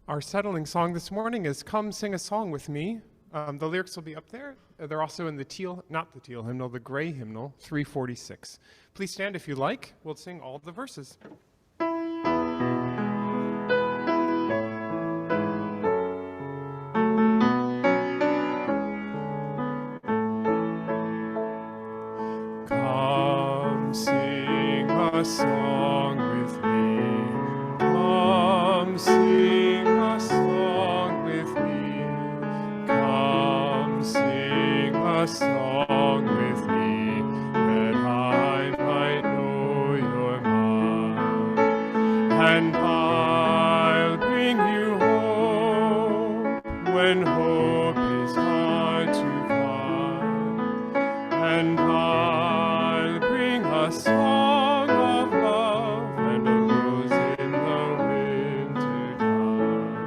Our settling song this morning is Come Sing a Song With Me. The lyrics will be up there. They're also in the teal, not the teal hymnal, the gray hymnal, 346. Please stand if you like. We'll sing all the verses. Come sing a song with me. Come sing a song with me. Come sing a song with me, that I might know your mind. And I'll bring you hope when hope is hard to find. And I'll bring a song of love and a rose in the winter time.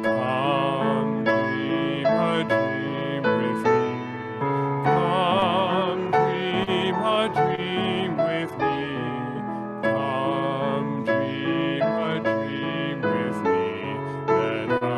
Come dream a dream with me. Come dream a dream with me. Come dream a dream with me, that I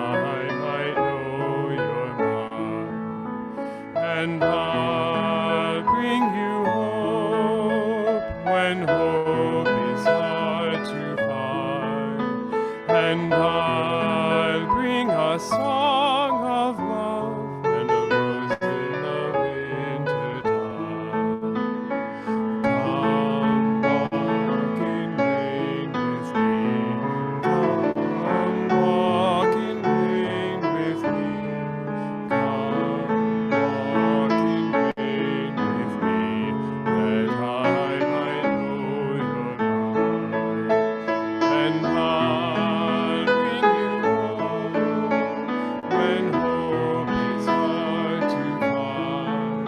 might know your mind. And I'll bring you hope when hope is hard to find. And I'll bring a song of love and a rose in the winter time. Come walk in rain with me. Come walk in rain with me. Come walk in rain with me, that I might know your mind. And I'll bring you hope when hope is hard to find.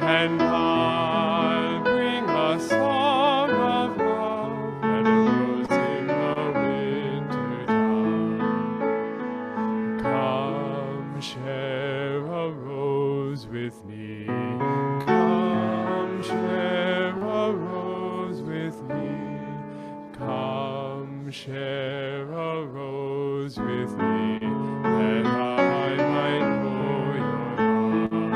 And I'll bring a song of love and a rose in the winter time. Come share a rose with me. Come share a rose with me. Come share a rose with me, that I might know your mind.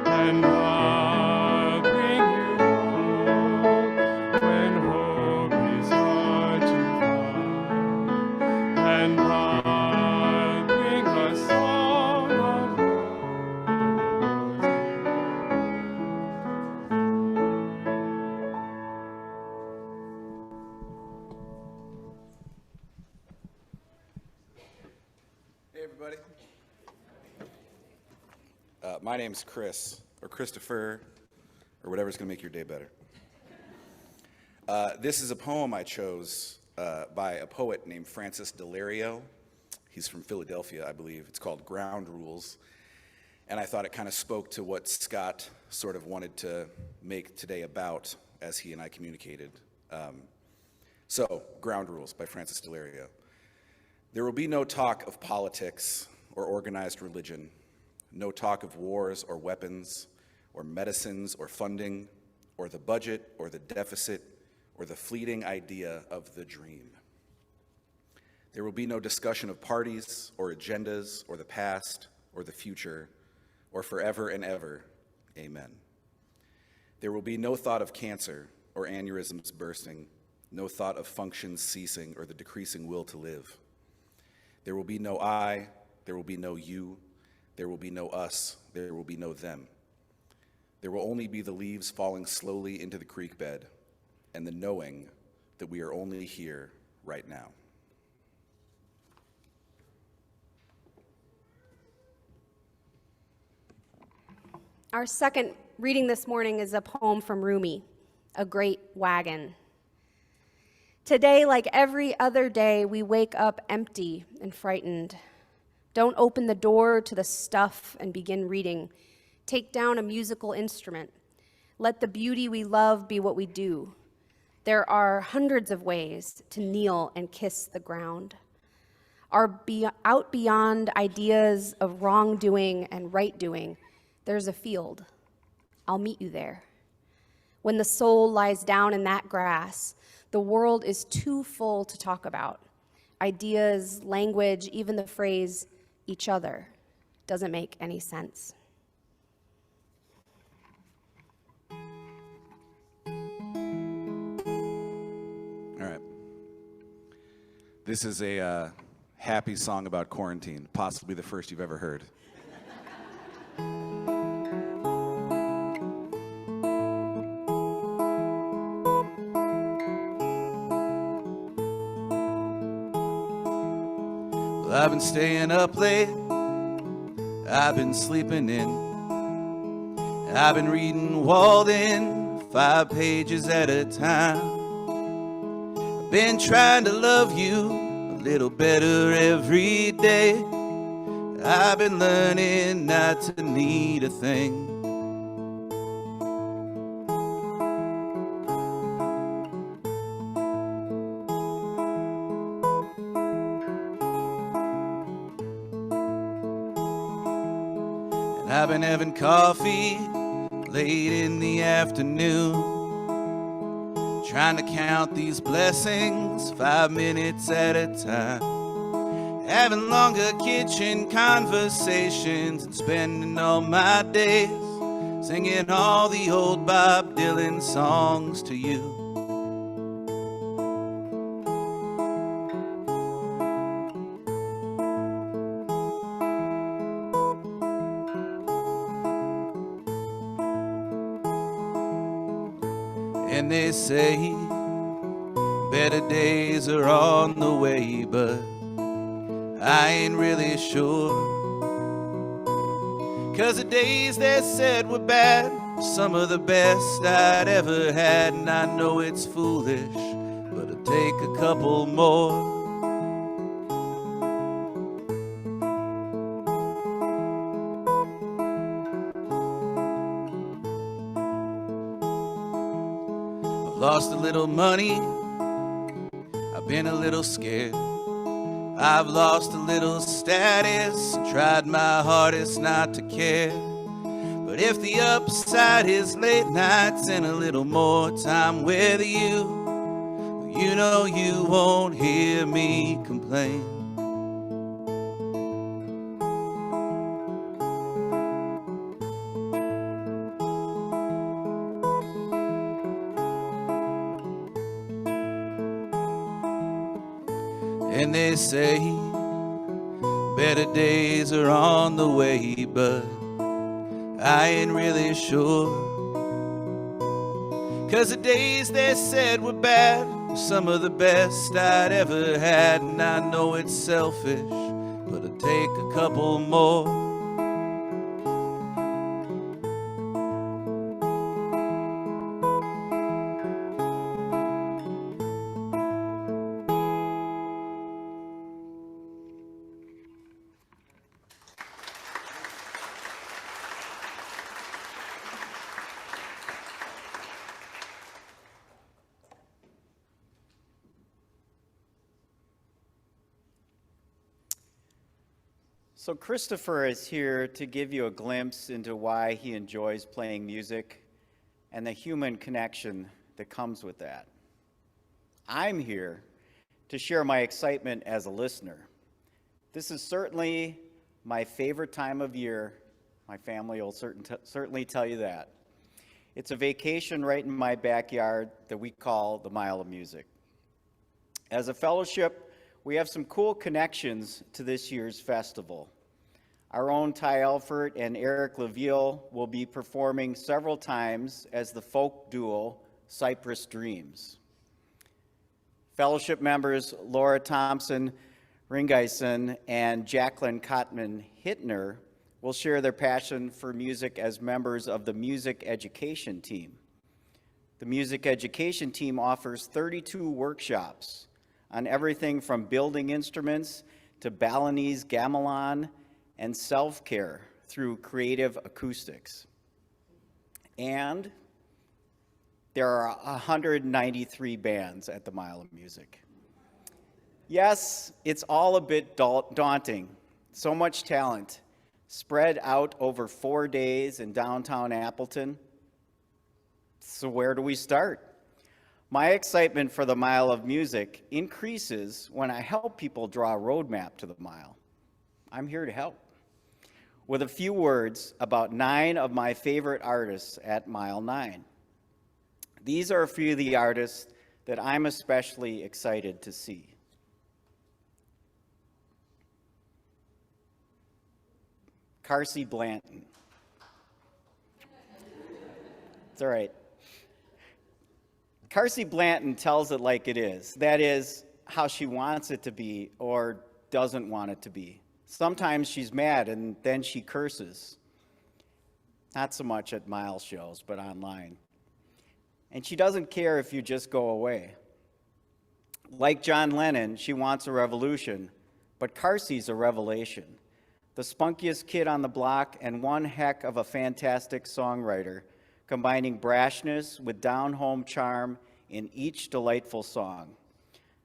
And I'll bring you hope when hope is hard to find. And I'll bring a song of Hey, everybody. My name's Chris, or Christopher, or whatever's going to make your day better. This is a poem I chose by a poet named Francis Delario. He's from Philadelphia, I believe. It's called Ground Rules. And I thought it kind of spoke to what Scott sort of wanted to make today about as he and I communicated. So, Ground Rules by Francis Delario. There will be no talk of politics or organized religion, no talk of wars or weapons or medicines or funding or the budget or the deficit or the fleeting idea of the dream. There will be no discussion of parties or agendas or the past or the future or forever and ever. Amen. There will be no thought of cancer or aneurysms bursting, no thought of functions ceasing or the decreasing will to live. There will be no I, there will be no you, there will be no us, there will be no them. There will only be the leaves falling slowly into the creek bed and the knowing that we are only here right now. Our second reading this morning is a poem from Rumi, A Great Wagon. Today, like every other day, we wake up empty and frightened. Don't open the door to the stuff and begin reading. Take down a musical instrument. Let the beauty we love be what we do. There are hundreds of ways to kneel and kiss the ground. Out beyond ideas of wrongdoing and right doing, there's a field. I'll meet you there. When the soul lies down in that grass, the world is too full to talk about. ideas, language, even the phrase each other doesn't make any sense. All right. This is a happy song about quarantine, possibly the first you've ever heard. Well, I've been staying up late, I've been sleeping in, I've been reading Walden 5 pages at a time. I've been trying to love you a little better every day. I've been learning not to need a thing. And I've been having coffee late in the afternoon, trying to count these blessings 5 minutes at a time, having longer kitchen conversations and spending all my days singing all the old Bob Dylan songs to you. And they say better days are on the way, but I ain't really sure. 'Cause the days they said were bad, some of the best I'd ever had. And I know it's foolish, but it'll take a couple more. Lost a little money, I've been a little scared. I've lost a little status, tried my hardest not to care. But if the upside is late nights and a little more time with you, you know you won't hear me complain. And they say better days are on the way, but I ain't really sure. 'Cause the days they said were bad were some of the best I'd ever had. And I know it's selfish, but it'll take a couple more. So Christopher is here to give you a glimpse into why he enjoys playing music and the human connection that comes with that. I'm here to share my excitement as a listener. This is certainly my favorite time of year. My family will certainly tell you that. It's a vacation right in my backyard that we call the Mile of Music. As a fellowship, we have some cool connections to this year's festival. Our own Ty Elfert and Eric LaVille will be performing several times as the folk duo Cypress Dreams. Fellowship members Laura Thompson Ringeisen and Jacqueline Kottman Hittner will share their passion for music as members of the music education team. The music education team offers 32 workshops on everything from building instruments to Balinese gamelan and self-care through creative acoustics. And there are 193 bands at the Mile of Music. Yes, it's all a bit daunting. So much talent spread out over 4 days in downtown Appleton. So where do we start? My excitement for the Mile of Music increases when I help people draw a roadmap to the mile. I'm here to help with a few words about 9 of my favorite artists at Mile 9. These are a few of the artists that I'm especially excited to see. Carsey Blanton. It's all right. Carsey Blanton tells it like it is. That is, how she wants it to be or doesn't want it to be. Sometimes she's mad and then she curses. Not so much at Mile shows, but online. And she doesn't care if you just go away. Like John Lennon, she wants a revolution, but Carsey's a revelation. The spunkiest kid on the block and one heck of a fantastic songwriter, combining brashness with down-home charm in each delightful song.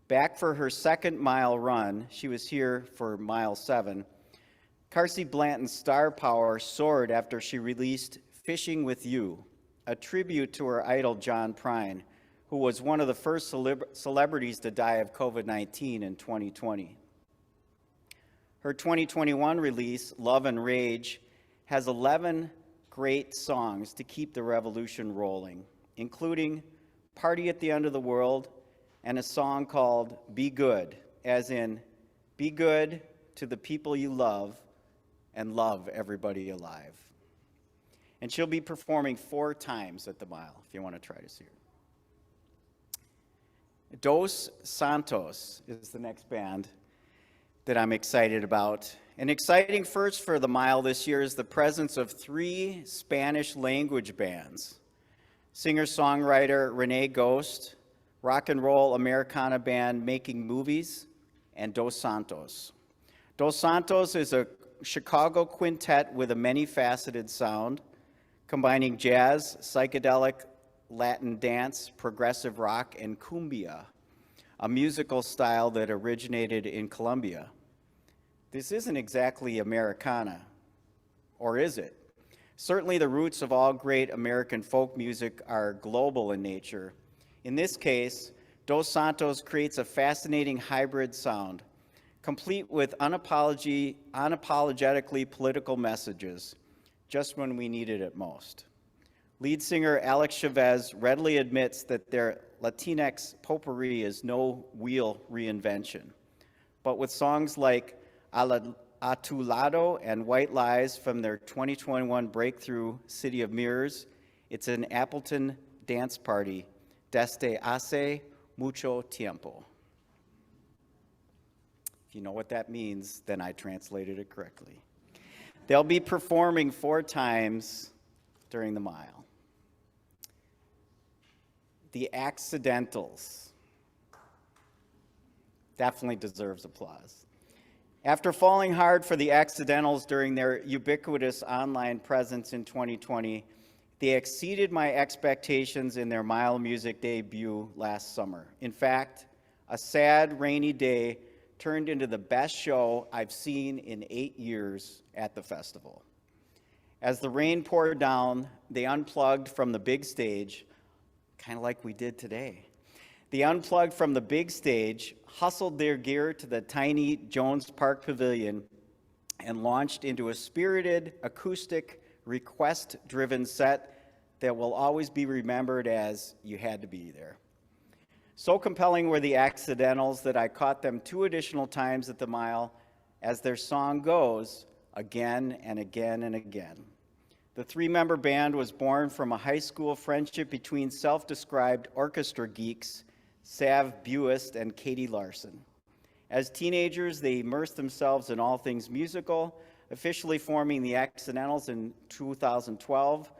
Back for her second mile run, she was here for mile 7, Carsey Blanton's star power soared after she released Fishing with You, a tribute to her idol John Prine, who was one of the first celebrities to die of COVID-19 in 2020. Her 2021 release, Love and Rage, has 11 great songs to keep the revolution rolling, including Party at the End of the World and a song called Be Good, as in, be good to the people you love and love everybody alive. And she'll be performing 4 times at the Mile, if you want to try to see her. Dos Santos is the next band that I'm excited about. An exciting first for the Mile this year is the presence of 3 Spanish language bands. Singer-songwriter Renee Ghost, rock and roll Americana band Making Movies, and Dos Santos. Dos Santos is a Chicago quintet with a many-faceted sound, combining jazz, psychedelic, Latin dance, progressive rock, and cumbia, a musical style that originated in Colombia. This isn't exactly Americana, or is it? Certainly the roots of all great American folk music are global in nature. In this case, Dos Santos creates a fascinating hybrid sound, complete with unapologetically political messages, just when we need it at most. Lead singer Alex Chavez readily admits that their Latinx potpourri is no wheel reinvention. But with songs like A Tu Lado and White Lies from their 2021 breakthrough City of Mirrors, it's an Appleton dance party desde hace mucho tiempo. If you know what that means, then I translated it correctly. They'll be performing 4 times during the Mile. The Accidentals definitely deserves applause. After falling hard for the Accidentals during their ubiquitous online presence in 2020, they exceeded my expectations in their Mile Music debut last summer. In fact, a sad, rainy day turned into the best show I've seen in 8 years at the festival. As the rain poured down, they unplugged from the big stage, kind of like we did today. They unplugged from the big stage, hustled their gear to the tiny Jones Park Pavilion, and launched into a spirited, acoustic, request-driven set that will always be remembered as "You Had to Be There." So compelling were the Accidentals that I caught them 2 additional times at the Mile, as their song goes, again and again and again. The 3-member band was born from a high school friendship between self-described orchestra geeks Sav Buist and Katie Larson. As teenagers, they immersed themselves in all things musical, officially forming the Accidentals in 2012,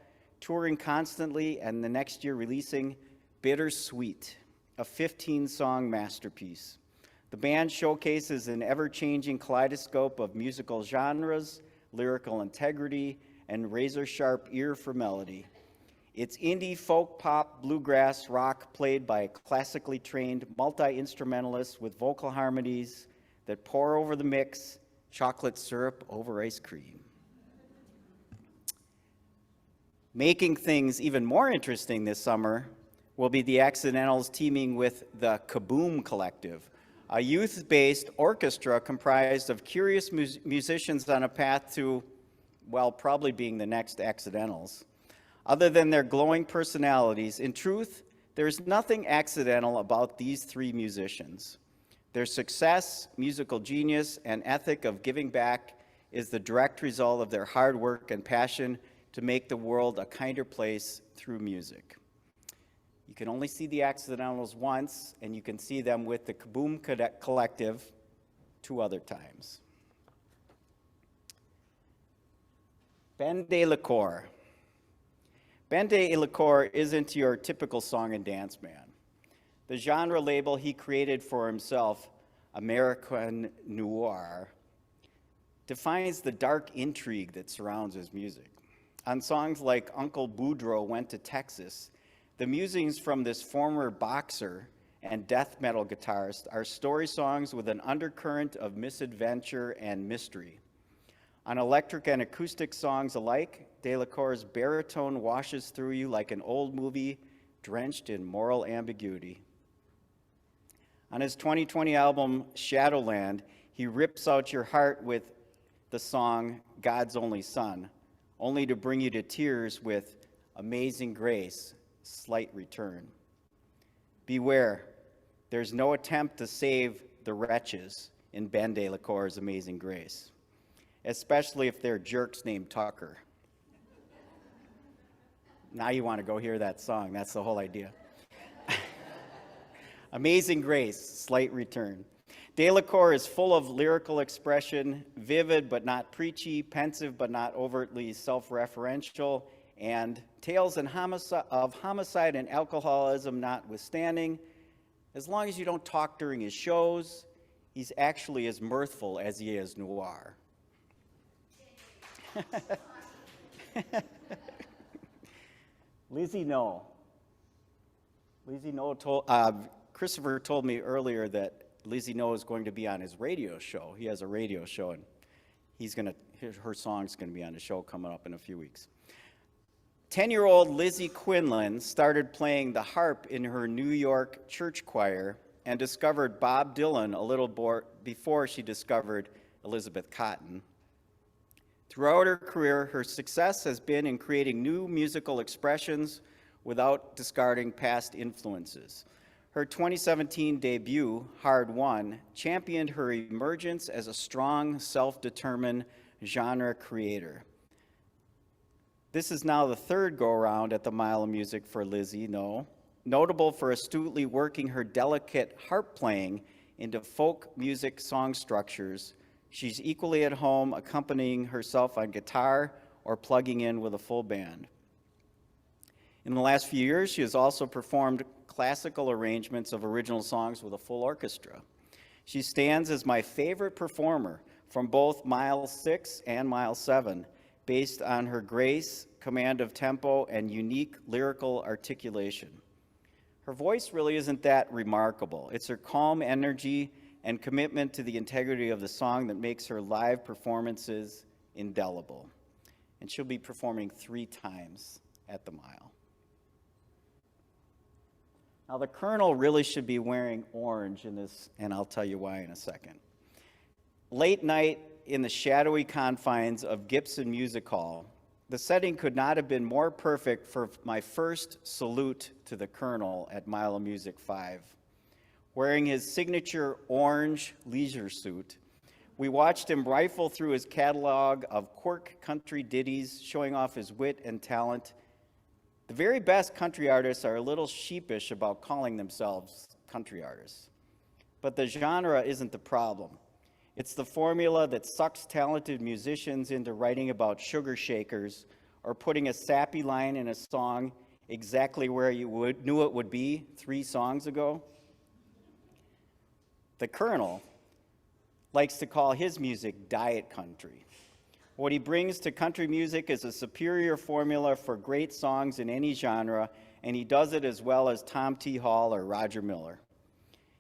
touring constantly, and the next year releasing Bittersweet, a 15-song masterpiece. The band showcases an ever-changing kaleidoscope of musical genres, lyrical integrity, and razor-sharp ear for melody. It's indie, folk, pop, bluegrass, rock played by classically trained multi-instrumentalists with vocal harmonies that pour over the mix, chocolate syrup over ice cream. Making things even more interesting this summer will be the Accidentals teaming with the Kaboom Collective, a youth-based orchestra comprised of curious musicians on a path to, well, probably being the next Accidentals. Other than their glowing personalities, in truth, there's nothing accidental about these three musicians. Their success, musical genius, and ethic of giving back is the direct result of their hard work and passion to make the world a kinder place through music. You can only see the Accidentals once, and you can see them with the Kaboom Collective 2 other times. Ben de la Cour. Ben de la Cour isn't your typical song and dance man. The genre label he created for himself, American Noir, defines the dark intrigue that surrounds his music. On songs like Uncle Boudreaux Went to Texas, the musings from this former boxer and death metal guitarist are story songs with an undercurrent of misadventure and mystery. On electric and acoustic songs alike, de la Cour's baritone washes through you like an old movie drenched in moral ambiguity. On his 2020 album, Shadowland, he rips out your heart with the song God's Only Son, only to bring you to tears with Amazing Grace, Slight Return. Beware, there's no attempt to save the wretches in Ben de la Cour's Amazing Grace, especially if they're jerks named Tucker. Now you want to go hear that song. That's the whole idea. Amazing Grace, Slight Return. De la Cour is full of lyrical expression, vivid but not preachy, pensive but not overtly self-referential, and tales of homicide and alcoholism notwithstanding. As long as you don't talk during his shows, he's actually as mirthful as he is noir. Lizzie No. Christopher told me earlier that Lizzie No is going to be on his radio show. He has a radio show, and her song's going to be on the show coming up in a few weeks. 10-year-old Lizzie Quinlan started playing the harp in her New York church choir and discovered Bob Dylan a little before she discovered Elizabeth Cotten. Throughout her career, her success has been in creating new musical expressions without discarding past influences. Her 2017 debut, Hard Won, championed her emergence as a strong, self-determined genre creator. This is now the third go-around at the Mile of Music for Lizzie No, notable for astutely working her delicate harp playing into folk music song structures. She's equally at home accompanying herself on guitar or plugging in with a full band. In the last few years, she has also performed classical arrangements of original songs with a full orchestra. She stands as my favorite performer from both Mile 6 and Mile 7, based on her grace, command of tempo, and unique lyrical articulation. Her voice really isn't that remarkable. It's her calm energy and commitment to the integrity of the song that makes her live performances indelible. And she'll be performing 3 times at the Mile. Now, the Colonel really should be wearing orange in this, and I'll tell you why in a second. Late night in the shadowy confines of Gibson Music Hall, the setting could not have been more perfect for my first salute to the Colonel at Mile of Music 5. Wearing his signature orange leisure suit, we watched him rifle through his catalog of quirk country ditties, showing off his wit and talent. The very best country artists are a little sheepish about calling themselves country artists. But the genre isn't the problem. It's the formula that sucks talented musicians into writing about sugar shakers or putting a sappy line in a song exactly where you knew it would be 3 songs ago. The Colonel likes to call his music diet country. What he brings to country music is a superior formula for great songs in any genre, and he does it as well as Tom T. Hall or Roger Miller.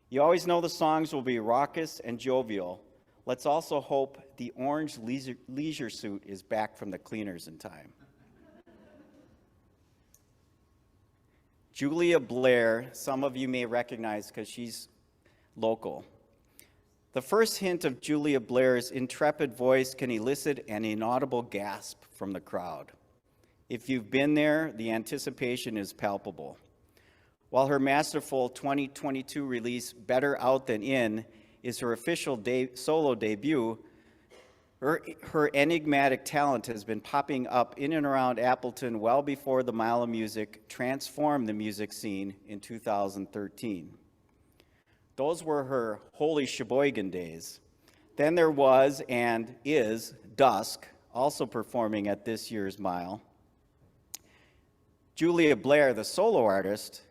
You always know the songs will be raucous and jovial. Let's also hope the orange leisure suit is back from the cleaners in time. Julia Blair, some of you may recognize because she's local. The first hint of Julia Blair's intrepid voice can elicit an inaudible gasp from the crowd. If you've been there, the anticipation is palpable. While her masterful 2022 release, Better Out Than In, is her official solo debut, her enigmatic talent has been popping up in and around Appleton well before the Mile of Music transformed the music scene in 2013. Those were her Holy Sheboygan days. Then there was and is Dusk, also performing at this year's Mile. Julia Blair, the solo artist,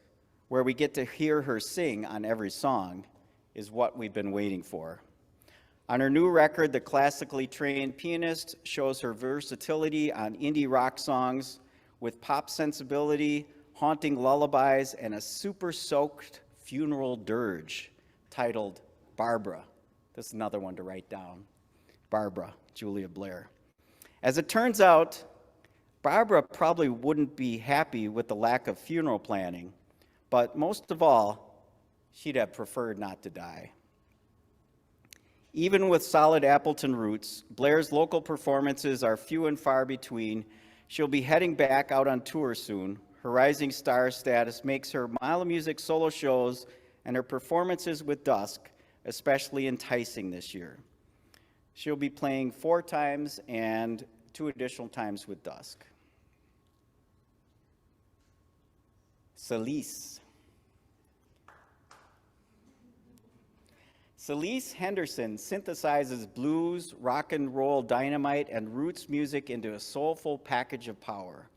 where we get to hear her sing on every song, is what we've been waiting for. On her new record, the classically trained pianist shows her versatility on indie rock songs with pop sensibility, haunting lullabies, and a super-soaked funeral dirge titled Barbara. This is another one to write down. Barbara, Julia Blair. As it turns out, Barbara probably wouldn't be happy with the lack of funeral planning, but most of all, she'd have preferred not to die. Even with solid Appleton roots, Blair's local performances are few and far between. She'll be heading back out on tour soon. Her rising star status makes her Mile of Music solo shows and her performances with Dusk especially enticing this year. She'll be playing 4 times and 2 additional times with Dusk. Celise. Celise Henderson synthesizes blues, rock and roll, dynamite, and roots music into a soulful package of power.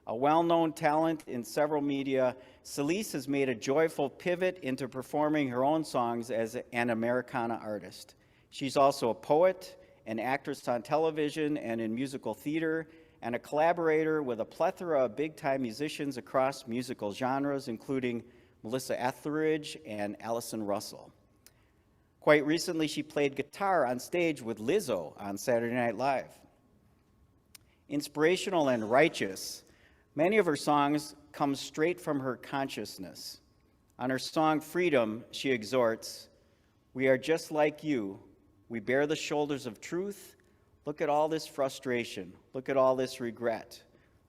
A well-known talent in several media, Celise has made a joyful pivot into performing her own songs as an Americana artist. She's also a poet, an actress on television and in musical theater, and a collaborator with a plethora of big-time musicians across musical genres, including Melissa Etheridge and Allison Russell. Quite recently, she played guitar on stage with Lizzo on Saturday Night Live. Inspirational and righteous, many of her songs come straight from her consciousness. On her song Freedom, she exhorts, "We are just like you. We bear the shoulders of truth. Look at all this frustration. Look at all this regret.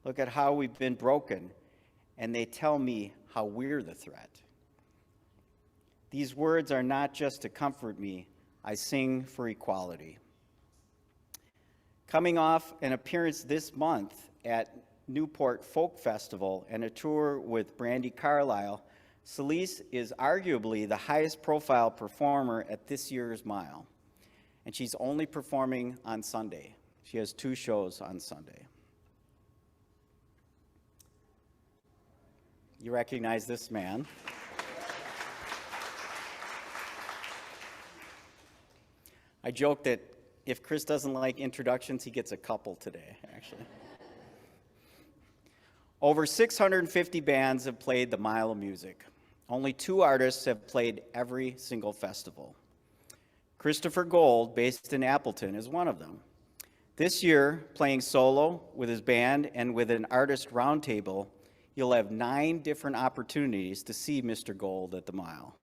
Look at how we've been broken. And they tell me how we're the threat. These words are not just to comfort me. I sing for equality." Coming off an appearance this month at Newport Folk Festival and a tour with Brandi Carlile, Celise is arguably the highest profile performer at this year's Mile. And she's only performing on Sunday. She has 2 shows on Sunday. You recognize this man. I joke that if Chris doesn't like introductions, he gets a couple today, actually. Over 650 bands have played the Mile of Music. Only 2 artists have played every single festival. Christopher Gold, based in Appleton, is one of them. This year, playing solo with his band and with an artist roundtable, you'll have 9 different opportunities to see Mr. Gold at the Mile.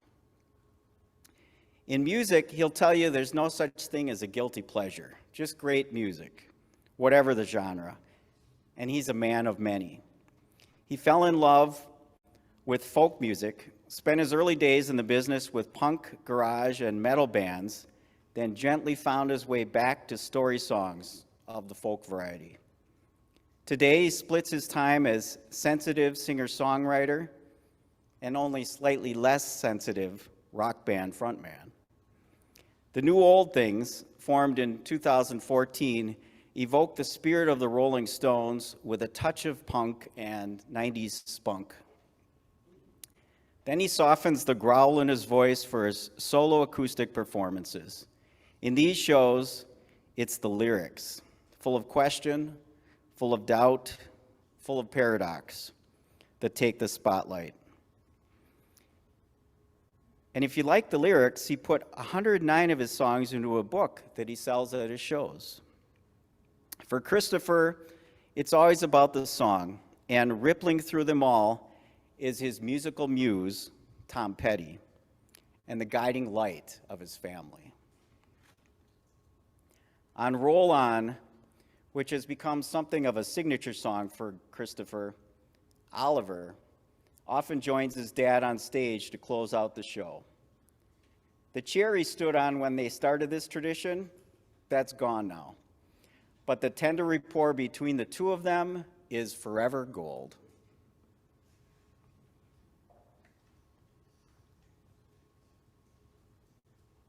In music, he'll tell you there's no such thing as a guilty pleasure, just great music, whatever the genre. And he's a man of many. He fell in love with folk music, spent his early days in the business with punk, garage, and metal bands, then gently found his way back to story songs of the folk variety. Today, he splits his time as sensitive singer-songwriter and only slightly less sensitive rock band frontman. The New Old Things, formed in 2014, evoke the spirit of the Rolling Stones with a touch of punk and 90s spunk. Then he softens the growl in his voice for his solo acoustic performances. In these shows, it's the lyrics, full of question, full of doubt, full of paradox, that take the spotlight. And if you like the lyrics, he put 109 of his songs into a book that he sells at his shows. For Christopher, it's always about the song, and rippling through them all is his musical muse, Tom Petty, and the guiding light of his family. On Roll On, which has become something of a signature song for Christopher, Oliver often joins his dad on stage to close out the show. The chair he stood on when they started this tradition, that's gone now. But the tender rapport between the two of them is forever gold.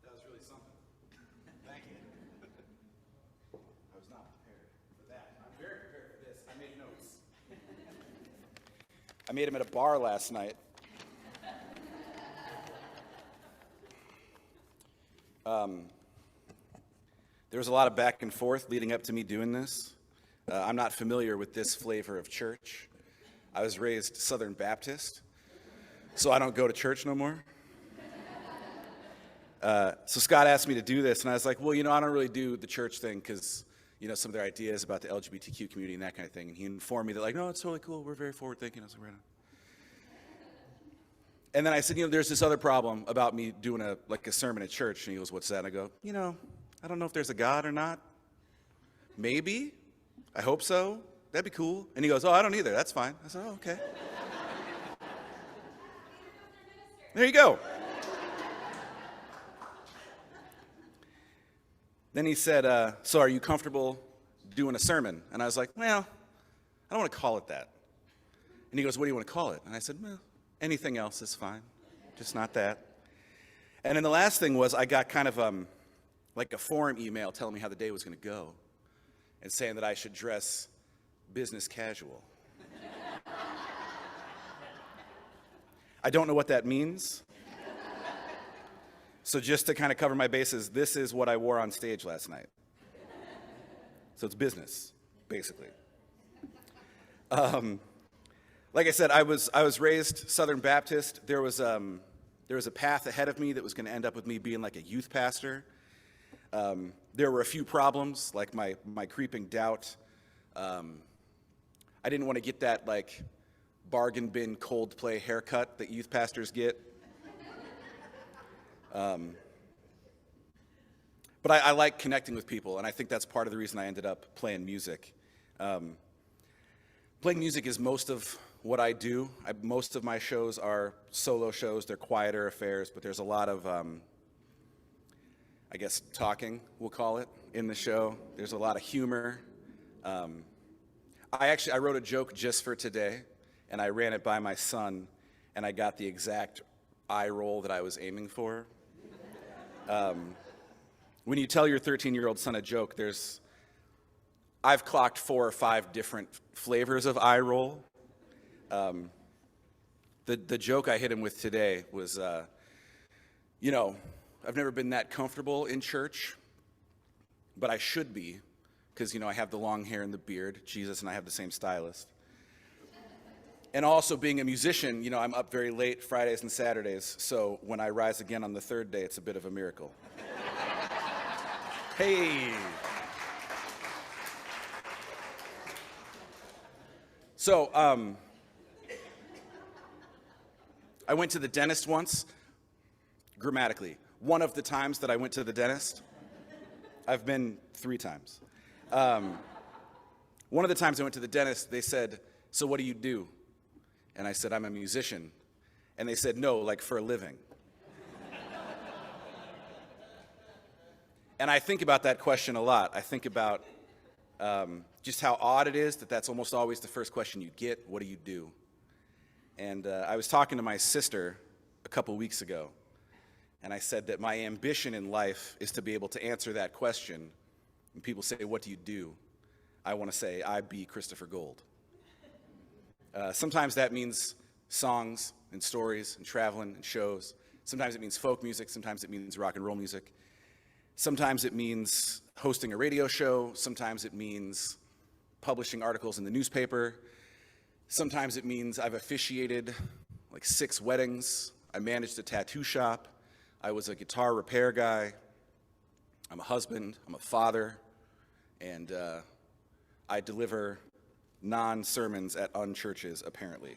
That was really something. Thank you. I was not prepared for that. I'm very prepared for this. I made notes. I made them at a bar last night. There was a lot of back and forth leading up to me doing this. I'm not familiar with this flavor of church. I was raised Southern Baptist, so I don't go to church no more. So Scott asked me to do this, and I was like, well, I don't really do the church thing because, some of their ideas about the LGBTQ community and that kind of thing. And he informed me that, no, it's totally cool. We're very forward-thinking. I was like, right on. And then I said, there's this other problem about me doing a sermon at church. And he goes, what's that? And I go, I don't know if there's a God or not. Maybe. I hope so. That'd be cool. And he goes, oh, I don't either. That's fine. I said, oh, okay. There you go. Then he said, so are you comfortable doing a sermon? And I was like, well, I don't want to call it that. And he goes, what do you want to call it? And I said, well, anything else is fine, just not that. And then the last thing was I got kind of like a forum email telling me how the day was going to go and saying that I should dress business casual. I don't know what that means. So just to kind of cover my bases, this is what I wore on stage last night. So it's business, basically. Like I said, I was raised Southern Baptist. There was a path ahead of me that was going to end up with me being like a youth pastor. There were a few problems, like my creeping doubt. I didn't want to get that bargain bin Coldplay haircut that youth pastors get. But I like connecting with people, and I think that's part of the reason I ended up playing music. Playing music is most of what I do. Most of my shows are solo shows. They're quieter affairs, but there's a lot of, talking, we'll call it, in the show. There's a lot of humor. I wrote a joke just for today, and I ran it by my son, and I got the exact eye roll that I was aiming for. When you tell your 13-year-old son a joke, I've clocked 4 or 5 different flavors of eye roll. The joke I hit him with today was, I've never been that comfortable in church, but I should be, because, I have the long hair and the beard. Jesus and I have the same stylist. And also being a musician, I'm up very late Fridays and Saturdays, so when I rise again on the 3rd day, it's a bit of a miracle. Hey! So, I went to the dentist once, grammatically. One of the times that I went to the dentist, I've been 3 times. One of the times I went to the dentist, they said, so what do you do? And I said, I'm a musician. And they said, no, for a living. And I think about that question a lot. I think about just how odd it is that that's almost always the first question you get. What do you do? And I was talking to my sister a couple weeks ago, and I said that my ambition in life is to be able to answer that question. When people say, what do you do? I want to say, I be Christopher Gold. Sometimes that means songs and stories and traveling and shows. Sometimes it means folk music. Sometimes it means rock and roll music. Sometimes it means hosting a radio show. Sometimes it means publishing articles in the newspaper. Sometimes it means I've officiated 6 weddings. I managed a tattoo shop. I was a guitar repair guy. I'm a husband. I'm a father. And I deliver non-sermons at unchurches, apparently.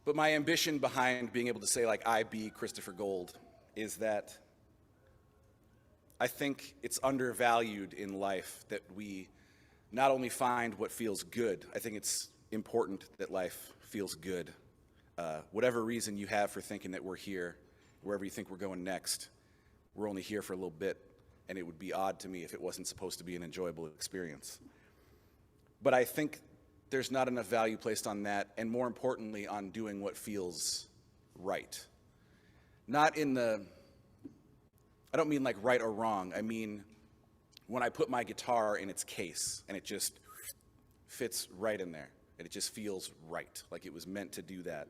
But my ambition behind being able to say, like, I be Christopher Gold is that I think it's undervalued in life that we not only find what feels good, I think it's important that life feels good. Whatever reason you have for thinking that we're here, wherever you think we're going next, we're only here for a little bit, and it would be odd to me if it wasn't supposed to be an enjoyable experience. But I think there's not enough value placed on that, and more importantly, on doing what feels right. Not in the, I don't mean like right or wrong, I mean when I put my guitar in its case, and it just fits right in there, and it just feels right, like it was meant to do that.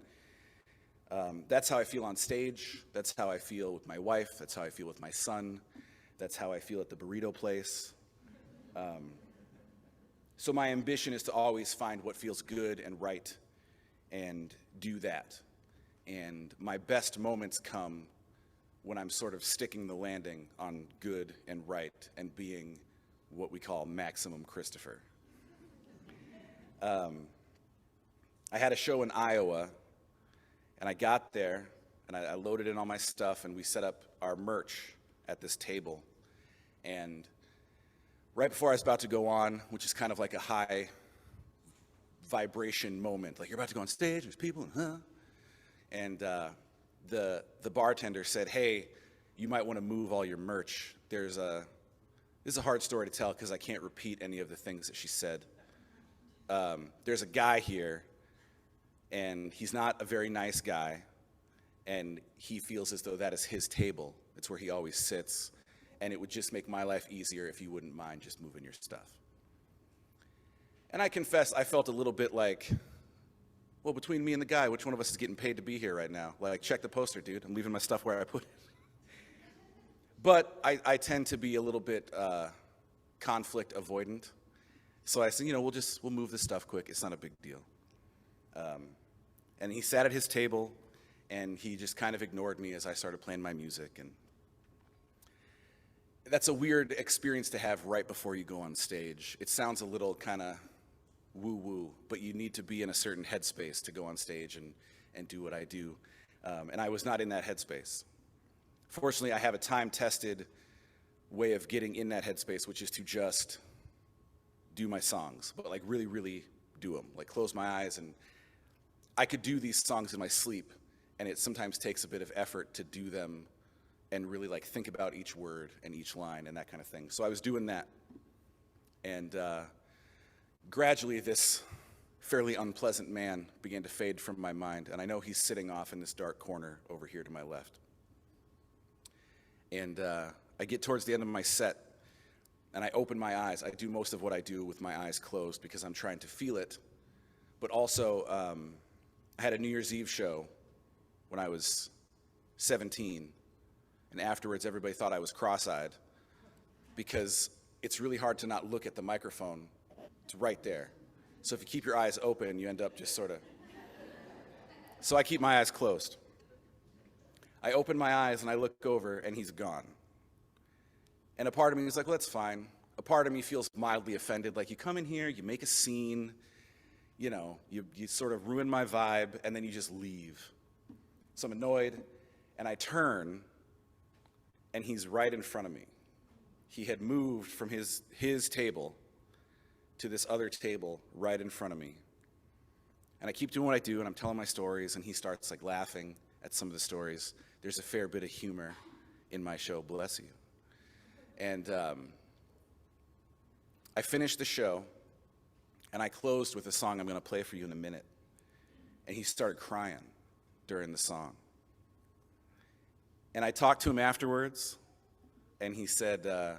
That's how I feel on stage, that's how I feel with my wife, that's how I feel with my son, that's how I feel at the burrito place. So my ambition is to always find what feels good and right and do that. And my best moments come when I'm sort of sticking the landing on good and right and being what we call maximum Christopher. I had a show in Iowa, and I got there, and I loaded in all my stuff, and we set up our merch at this table. And right before I was about to go on, which is kind of like a high vibration moment, like you're about to go on stage, there's people, and the bartender said, hey, you might want to move all your merch. This is a hard story to tell because I can't repeat any of the things that she said. There's a guy here, and he's not a very nice guy, and he feels as though that is his table. It's where he always sits. And it would just make my life easier if you wouldn't mind just moving your stuff. And I confess, I felt a little bit like, well, between me and the guy, which one of us is getting paid to be here right now? Like, check the poster, dude. I'm leaving my stuff where I put it. But I tend to be a little bit conflict avoidant. So I said, we'll move this stuff quick. It's not a big deal. And he sat at his table, and he just kind of ignored me as I started playing my music. And that's a weird experience to have right before you go on stage. It sounds a little kind of woo-woo, but you need to be in a certain headspace to go on stage and do what I do. And I was not in that headspace. Fortunately, I have a time-tested way of getting in that headspace, which is to just do my songs, but like really, really do them. Like close my eyes, and I could do these songs in my sleep, and it sometimes takes a bit of effort to do them and really like think about each word and each line and that kind of thing. So I was doing that. And gradually this fairly unpleasant man began to fade from my mind. And I know he's sitting off in this dark corner over here to my left. And I get towards the end of my set, and I open my eyes. I do most of what I do with my eyes closed because I'm trying to feel it. But also, I had a New Year's Eve show when I was 17. And afterwards, everybody thought I was cross-eyed because it's really hard to not look at the microphone. It's right there. So if you keep your eyes open, you end up just sort of... So I keep my eyes closed. I open my eyes, and I look over, and he's gone. And a part of me is like, well, that's fine. A part of me feels mildly offended, like you come in here, you make a scene, you sort of ruin my vibe, and then you just leave. So I'm annoyed, and I turn, and he's right in front of me. He had moved from his table to this other table right in front of me. And I keep doing what I do, and I'm telling my stories, and he starts like laughing at some of the stories. There's a fair bit of humor in my show, bless you. And I finished the show, and I closed with a song I'm going to play for you in a minute. And he started crying during the song. And I talked to him afterwards, and he said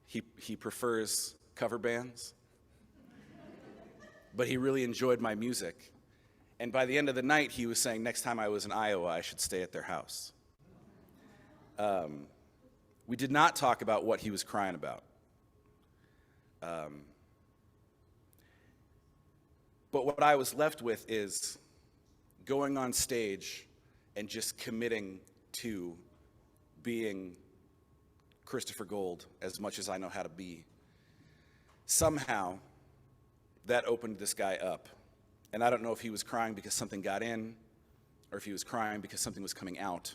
he prefers cover bands, but he really enjoyed my music. And by the end of the night, he was saying next time I was in Iowa, I should stay at their house. We did not talk about what he was crying about. But what I was left with is going on stage and just committing to being Christopher Gold as much as I know how to be. Somehow, that opened this guy up. And I don't know if he was crying because something got in, or if he was crying because something was coming out.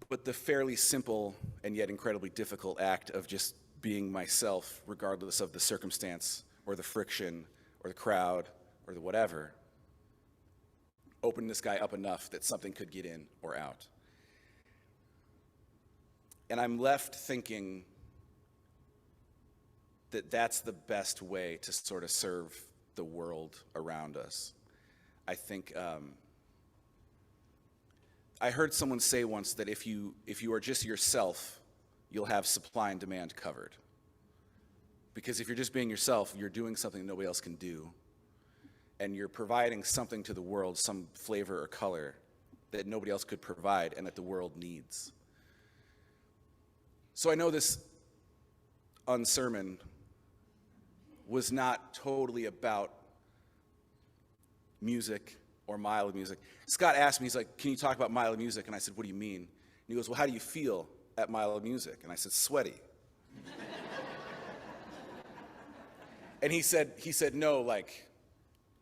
But the fairly simple and yet incredibly difficult act of just being myself, regardless of the circumstance or the friction or the crowd or the whatever, opened this guy up enough that something could get in or out. And I'm left thinking that that's the best way to sort of serve the world around us. I think I heard someone say once that if you are just yourself, you'll have supply and demand covered. Because if you're just being yourself, you're doing something nobody else can do, and you're providing something to the world, some flavor or color that nobody else could provide and that the world needs. So I know this unsermon was not totally about music or Mile of Music. Scott asked me, he's like, can you talk about Mile of Music? And I said, what do you mean? And he goes, well, how do you feel at Mile of Music? And I said, sweaty. And he said, no, like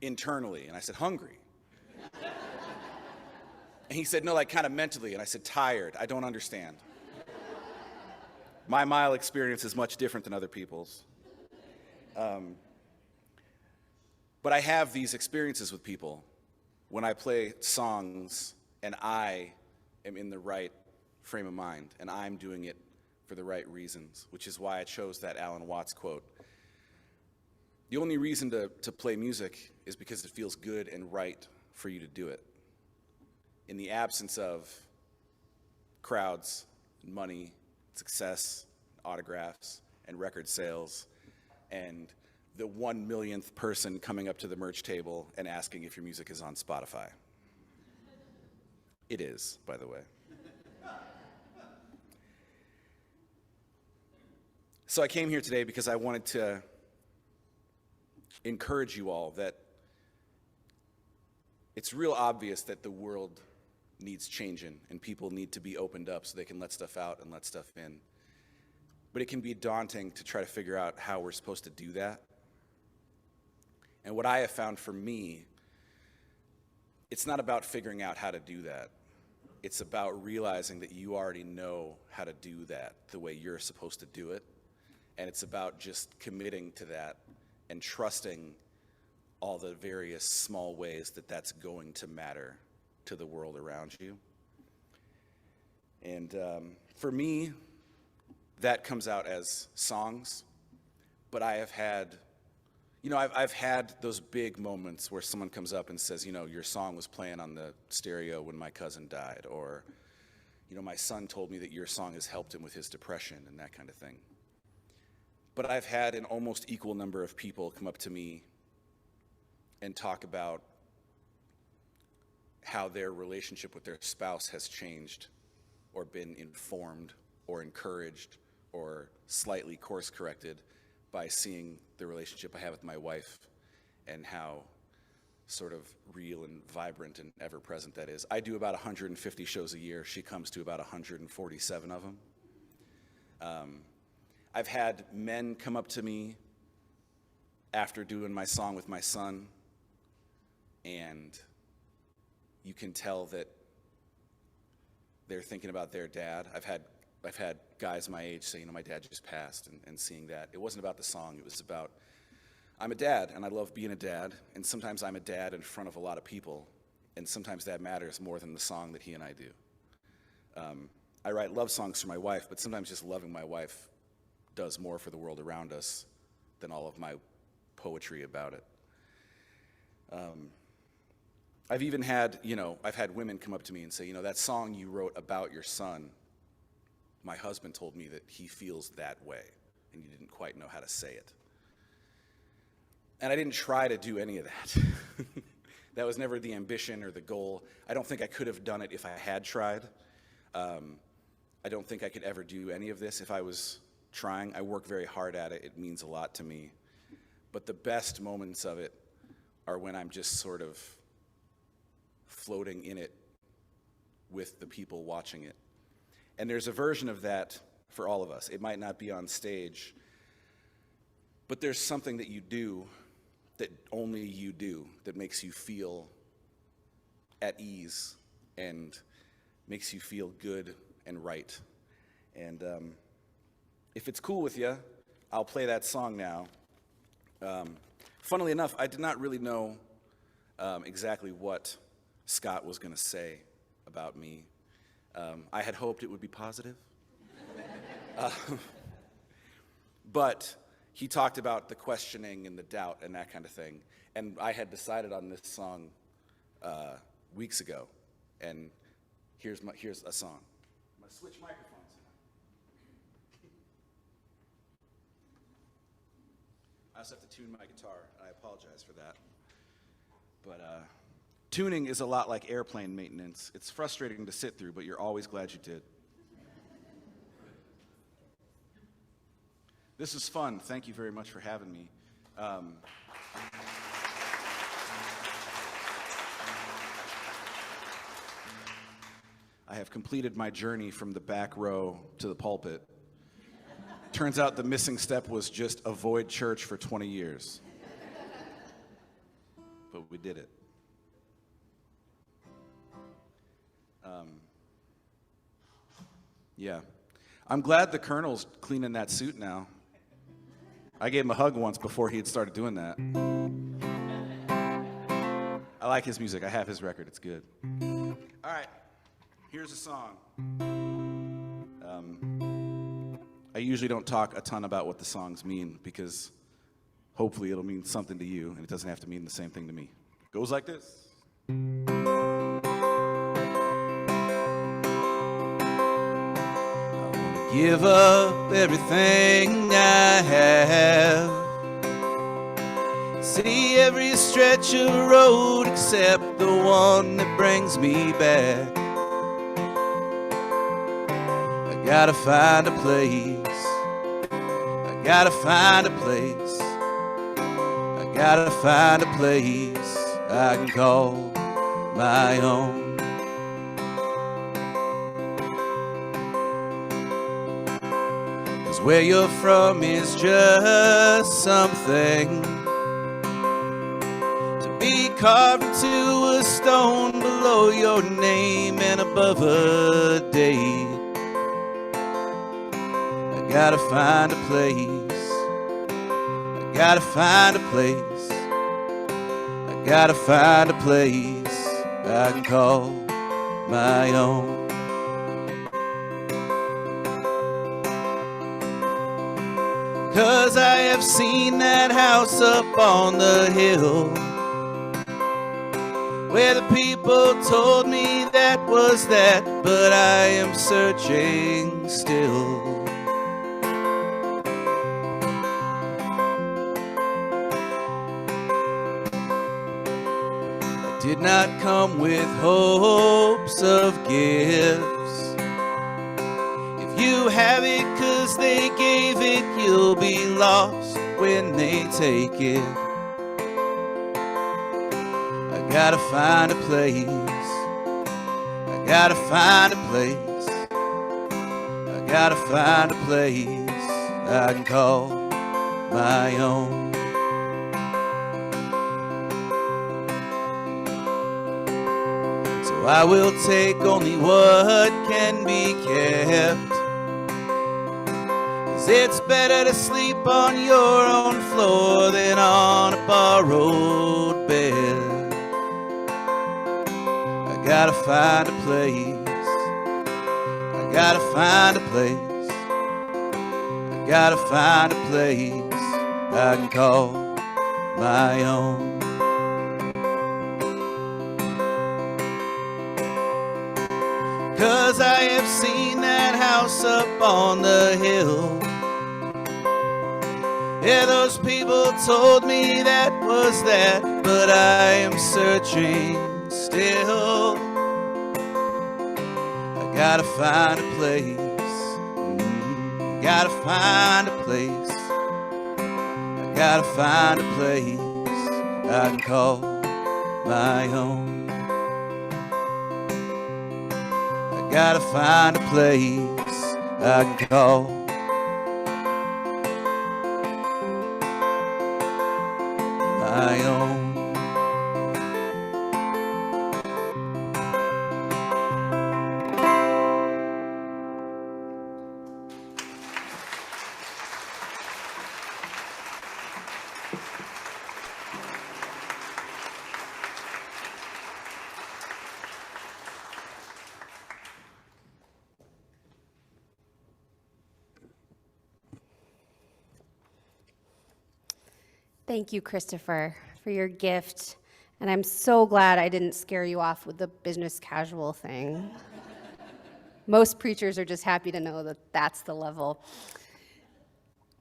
internally. And I said, hungry. And he said, no, like kind of mentally. And I said, tired. I don't understand. My Mile experience is much different than other people's. But I have these experiences with people when I play songs and I am in the right frame of mind and I'm doing it for the right reasons, which is why I chose that Alan Watts quote. The only reason to play music is because it feels good and right for you to do it. In the absence of crowds, money, success, autographs, and record sales, and the 1 millionth person coming up to the merch table and asking if your music is on Spotify. It is, by the way. So I came here today because I wanted to encourage you all that it's real obvious that the world needs changing and people need to be opened up so they can let stuff out and let stuff in. But it can be daunting to try to figure out how we're supposed to do that. And what I have found for me, it's not about figuring out how to do that. It's about realizing that you already know how to do that the way you're supposed to do it. And it's about just committing to that and trusting all the various small ways that that's going to matter to the world around you. And for me, that comes out as songs, but I have had, I've had those big moments where someone comes up and says, your song was playing on the stereo when my cousin died, or, my son told me that your song has helped him with his depression and that kind of thing. But I've had an almost equal number of people come up to me and talk about how their relationship with their spouse has changed or been informed or encouraged or slightly course-corrected by seeing the relationship I have with my wife and how sort of real and vibrant and ever-present that is. I do about 150 shows a year. She comes to about 147 of them. I've had men come up to me after doing my song with my son, and you can tell that they're thinking about their dad. I've had guys my age say, my dad just passed, and seeing that. It wasn't about the song, it was about, I'm a dad, and I love being a dad, and sometimes I'm a dad in front of a lot of people, and sometimes that matters more than the song that he and I do. I write love songs for my wife, but sometimes just loving my wife does more for the world around us than all of my poetry about it. I've even had, I've had women come up to me and say, that song you wrote about your son, my husband told me that he feels that way, and you didn't quite know how to say it. And I didn't try to do any of that. That was never the ambition or the goal. I don't think I could have done it if I had tried. I don't think I could ever do any of this if I was trying. I work very hard at it. It means a lot to me. But the best moments of it are when I'm just sort of floating in it with the people watching it. And there's a version of that for all of us. It might not be on stage, but there's something that you do that only you do that makes you feel at ease and makes you feel good and right. And if it's cool with you, I'll play that song now. Funnily enough, I did not really know exactly what Scott was going to say about me. I had hoped it would be positive. But he talked about the questioning and the doubt and that kind of thing. And I had decided on this song weeks ago. And here's a song. I'm going to switch microphones now. I also have to tune my guitar. I apologize for that. But tuning is a lot like airplane maintenance. It's frustrating to sit through, but you're always glad you did. This is fun. Thank you very much for having me. I have completed my journey from the back row to the pulpit. Turns out the missing step was just avoid church for 20 years. But we did it. Yeah. I'm glad the Colonel's cleaning that suit now. I gave him a hug once before he had started doing that. I like his music. I have his record. It's good. All right. Here's a song. I usually don't talk a ton about what the songs mean because hopefully it'll mean something to you and it doesn't have to mean the same thing to me. It goes like this. Give up everything I have. See every stretch of road except the one that brings me back. I gotta find a place. I gotta find a place. I gotta find a place I can call my own. Where you're from is just something to be carved into a stone below your name and above a date. I gotta find a place. I gotta find a place. I gotta find a place I can call my own. 'Cause I have seen that house up on the hill where the people told me that was that, but I am searching still. I did not come with hopes of gifts. You have it 'cause they gave it, you'll be lost when they take it. I gotta find a place. I gotta find a place. I gotta find a place I can call my own. So I will take only what can be kept. It's better to sleep on your own floor than on a borrowed bed. I gotta find a place. I gotta find a place. I gotta find a place I can call my own. 'Cause I have seen that house up on the hill. Yeah, those people told me that was that, but I am searching still. I gotta find a place. Gotta find a place. I gotta find a place I can call my own. I gotta find a place I can call my own. Thank you, Christopher, for your gift. And I'm so glad I didn't scare you off with the business casual thing. Most preachers are just happy to know that that's the level.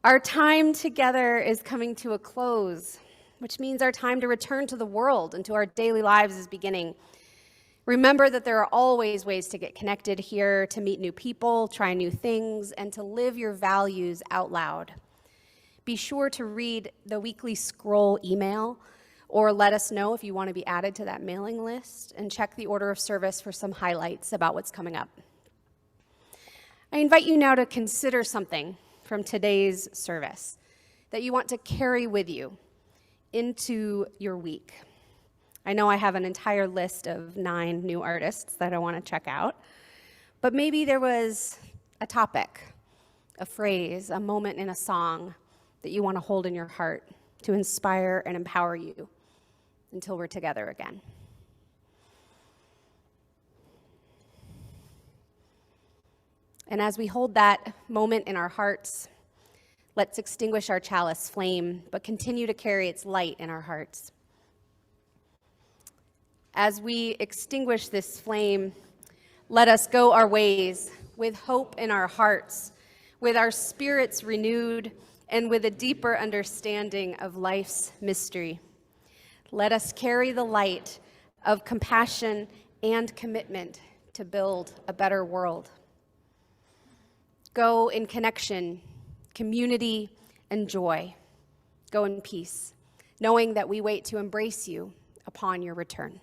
Our time together is coming to a close, which means our time to return to the world and to our daily lives is beginning. Remember that there are always ways to get connected here, to meet new people, try new things, and to live your values out loud. Be sure to read the weekly scroll email, or let us know if you want to be added to that mailing list, and check the order of service for some highlights about what's coming up. I invite you now to consider something from today's service that you want to carry with you into your week. I know I have an entire list of 9 new artists that I want to check out, but maybe there was a topic, a phrase, a moment in a song that you want to hold in your heart to inspire and empower you until we're together again. And as we hold that moment in our hearts, let's extinguish our chalice flame, but continue to carry its light in our hearts. As we extinguish this flame, let us go our ways with hope in our hearts, with our spirits renewed, and with a deeper understanding of life's mystery. Let us carry the light of compassion and commitment to build a better world. Go in connection, community, and joy. Go in peace, knowing that we wait to embrace you upon your return.